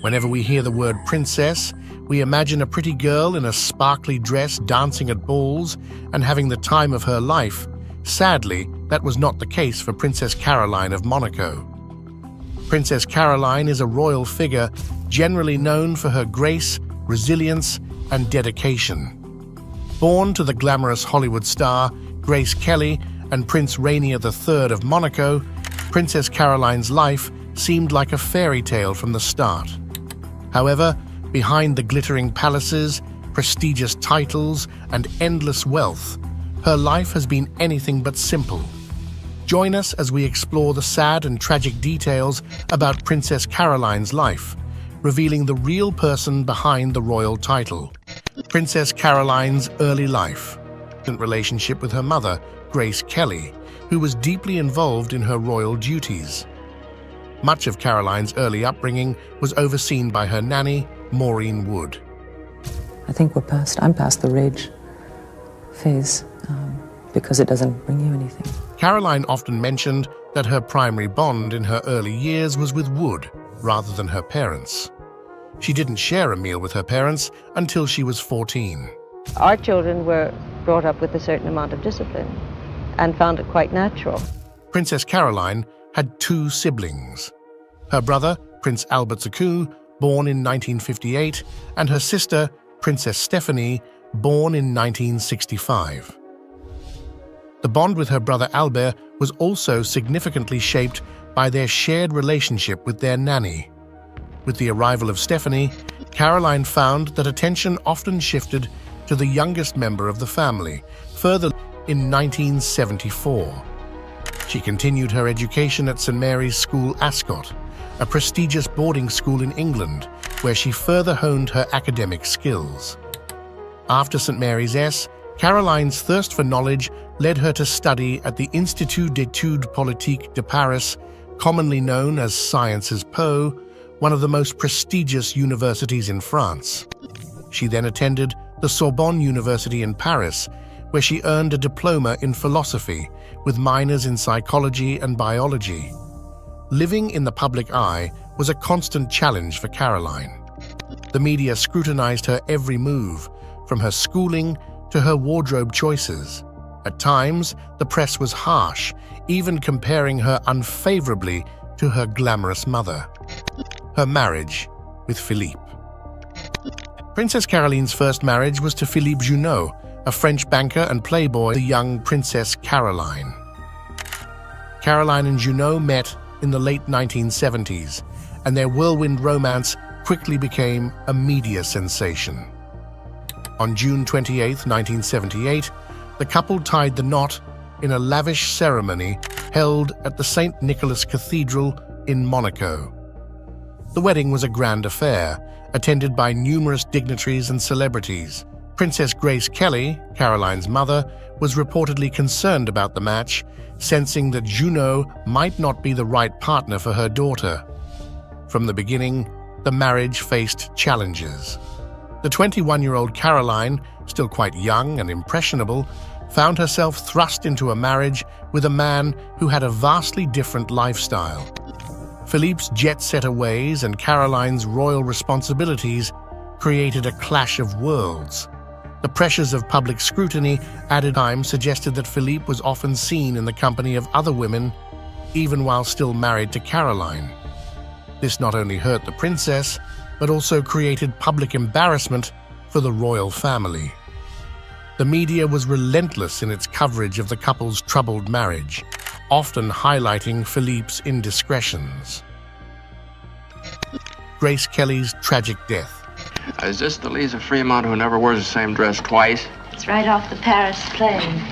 Whenever we hear the word princess, we imagine a pretty girl in a sparkly dress dancing at balls and having the time of her life. Sadly, that was not the case for Princess Caroline of Monaco. Princess Caroline is a royal figure generally known for her grace, resilience, and dedication. Born to the glamorous Hollywood star Grace Kelly and Prince Rainier III of Monaco, Princess Caroline's life seemed like a fairy tale from the start. However, behind the glittering palaces, prestigious titles, and endless wealth, her life has been anything but simple. Join us as we explore the sad and tragic details about Princess Caroline's life, revealing the real person behind the royal title. Princess Caroline's early life, and relationship with her mother, Grace Kelly, who was deeply involved in her royal duties. Much of Caroline's early upbringing was overseen by her nanny, Maureen Wood. I think I'm past the rage phase because it doesn't bring you anything. Caroline often mentioned that her primary bond in her early years was with Wood rather than her parents. She didn't share a meal with her parents until she was 14. Our children were brought up with a certain amount of discipline and found it quite natural. Princess Caroline had two siblings. Her brother, Prince Albert Zaku, born in 1958, and her sister, Princess Stephanie, born in 1965. The bond with her brother Albert was also significantly shaped by their shared relationship with their nanny. With the arrival of Stephanie, Caroline found that attention often shifted to the youngest member of the family. Further, in 1974, she continued her education at St. Mary's School, Ascot, a prestigious boarding school in England, where she further honed her academic skills. After St. Mary's S, Caroline's thirst for knowledge led her to study at the Institut d'études politiques de Paris, commonly known as Sciences Po, one of the most prestigious universities in France. She then attended the Sorbonne University in Paris, where she earned a diploma in philosophy with minors in psychology and biology. Living in the public eye was a constant challenge for Caroline. The media scrutinized her every move, from her schooling to her wardrobe choices. At times, the press was harsh, even comparing her unfavorably to her glamorous mother. Her marriage with Philippe. Princess Caroline's first marriage was to Philippe Junot, a French banker and playboy, the young Princess Caroline. Caroline and Junot met in the late 1970s, and their whirlwind romance quickly became a media sensation. On June 28, 1978, the couple tied the knot in a lavish ceremony held at the St. Nicholas Cathedral in Monaco. The wedding was a grand affair, attended by numerous dignitaries and celebrities. Princess Grace Kelly, Caroline's mother, was reportedly concerned about the match, sensing that Junot might not be the right partner for her daughter. From the beginning, the marriage faced challenges. The 21-year-old Caroline, still quite young and impressionable, found herself thrust into a marriage with a man who had a vastly different lifestyle. Philippe's jet-setter ways and Caroline's royal responsibilities created a clash of worlds. The pressures of public scrutiny added time suggested that Philippe was often seen in the company of other women, even while still married to Caroline. This not only hurt the princess, but also created public embarrassment for the royal family. The media was relentless in its coverage of the couple's troubled marriage, often highlighting Philippe's indiscretions. Grace Kelly's tragic death. Is this the Lisa Fremont who never wears the same dress twice? It's right off the Paris plane.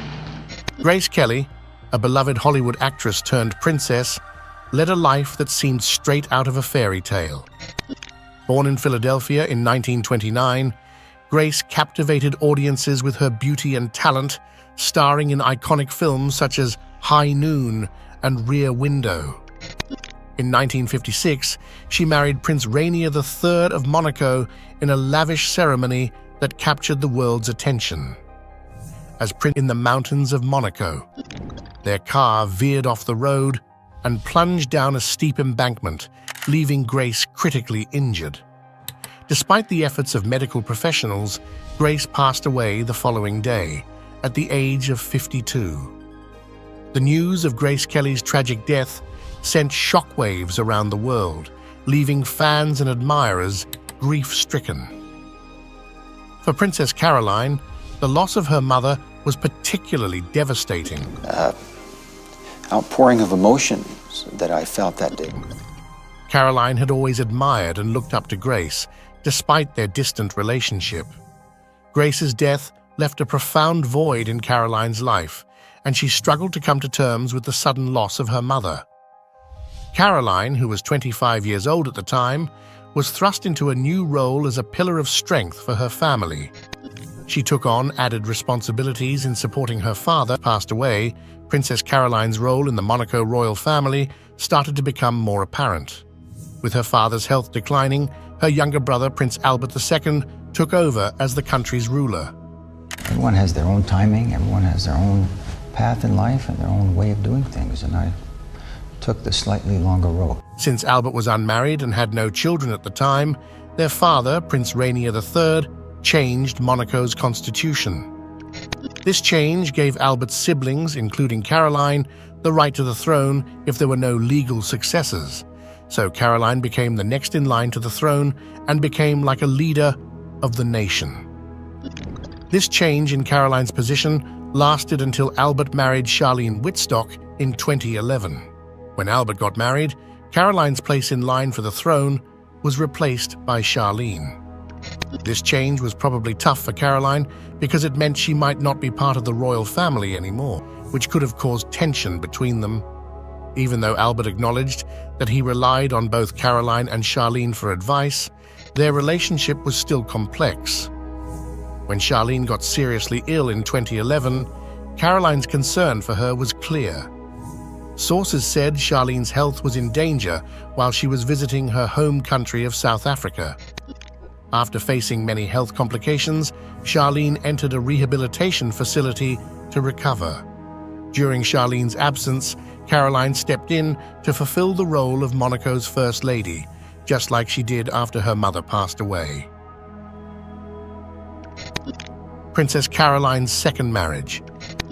Grace Kelly, a beloved Hollywood actress turned princess, led a life that seemed straight out of a fairy tale. Born in Philadelphia in 1929, Grace captivated audiences with her beauty and talent, starring in iconic films such as High Noon and Rear Window. In 1956, she married Prince Rainier III of Monaco in a lavish ceremony that captured the world's attention. As Prince in the mountains of Monaco, their car veered off the road and plunged down a steep embankment, leaving Grace critically injured. Despite the efforts of medical professionals, Grace passed away the following day, at the age of 52. The news of Grace Kelly's tragic death sent shockwaves around the world, leaving fans and admirers grief-stricken. For Princess Caroline, the loss of her mother was particularly devastating. Outpouring of emotions that I felt that day. Caroline had always admired and looked up to Grace, despite their distant relationship. Grace's death left a profound void in Caroline's life, and she struggled to come to terms with the sudden loss of her mother. Caroline, who was 25 years old at the time, was thrust into a new role as a pillar of strength for her family. She took on added responsibilities in supporting her father. Passed away, Princess Caroline's role in the Monaco royal family started to become more apparent. With her father's health declining, her younger brother, Prince Albert II, took over as the country's ruler. Everyone has their own timing, everyone has their own path in life and their own way of doing things, and I took the slightly longer road. Since Albert was unmarried and had no children at the time, their father, Prince Rainier III, changed Monaco's constitution. This change gave Albert's siblings, including Caroline, the right to the throne if there were no legal successors. So Caroline became the next in line to the throne and became like a leader of the nation. This change in Caroline's position lasted until Albert married Charlene Wittstock in 2011. When Albert got married, Caroline's place in line for the throne was replaced by Charlene. This change was probably tough for Caroline because it meant she might not be part of the royal family anymore, which could have caused tension between them. Even though Albert acknowledged that he relied on both Caroline and Charlene for advice, their relationship was still complex. When Charlene got seriously ill in 2011, Caroline's concern for her was clear. Sources said Charlene's health was in danger while she was visiting her home country of South Africa. After facing many health complications, Charlene entered a rehabilitation facility to recover. During Charlene's absence, Caroline stepped in to fulfill the role of Monaco's First Lady, just like she did after her mother passed away. Princess Caroline's second marriage.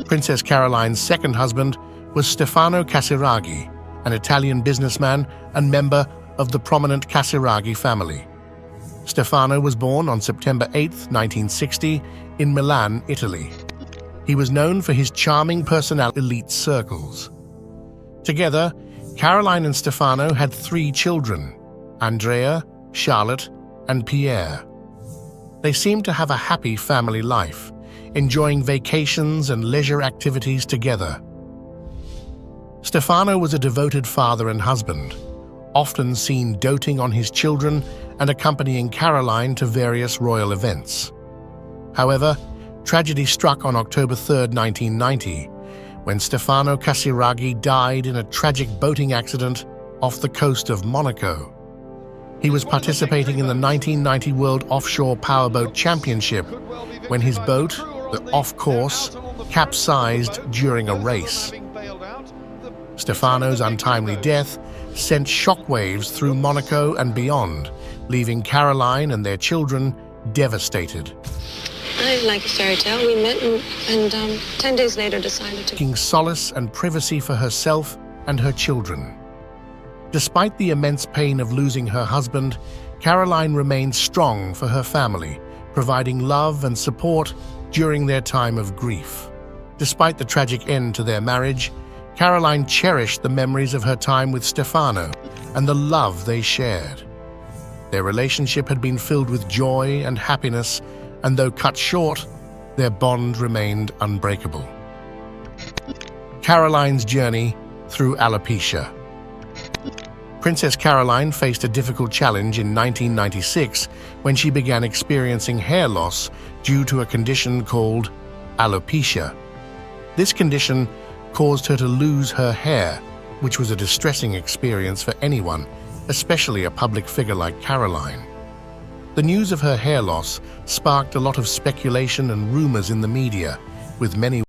Princess Caroline's second husband was Stefano Casiraghi, an Italian businessman and member of the prominent Casiraghi family. Stefano was born on September 8, 1960, in Milan, Italy. He was known for his charming personality in elite circles. Together, Caroline and Stefano had 3 children: Andrea, Charlotte, and Pierre. They seemed to have a happy family life, enjoying vacations and leisure activities together. Stefano was a devoted father and husband, often seen doting on his children and accompanying Caroline to various royal events. However, tragedy struck on October 3, 1990, when Stefano Casiraghi died in a tragic boating accident off the coast of Monaco. He was participating in the 1990 World Offshore Powerboat Championship when his boat, the Off Course, capsized during a race. Stefano's untimely death sent shockwaves through Monaco and beyond, leaving Caroline and their children devastated. I like a fairy tale. We met and 10 days later decided to... Seeking solace and privacy for herself and her children. Despite the immense pain of losing her husband, Caroline remained strong for her family, providing love and support during their time of grief. Despite the tragic end to their marriage, Caroline cherished the memories of her time with Stefano and the love they shared. Their relationship had been filled with joy and happiness, and though cut short, their bond remained unbreakable. Caroline's journey through alopecia. Princess Caroline faced a difficult challenge in 1996 when she began experiencing hair loss due to a condition called alopecia. This condition caused her to lose her hair, which was a distressing experience for anyone, especially a public figure like Caroline. The news of her hair loss sparked a lot of speculation and rumors in the media, with many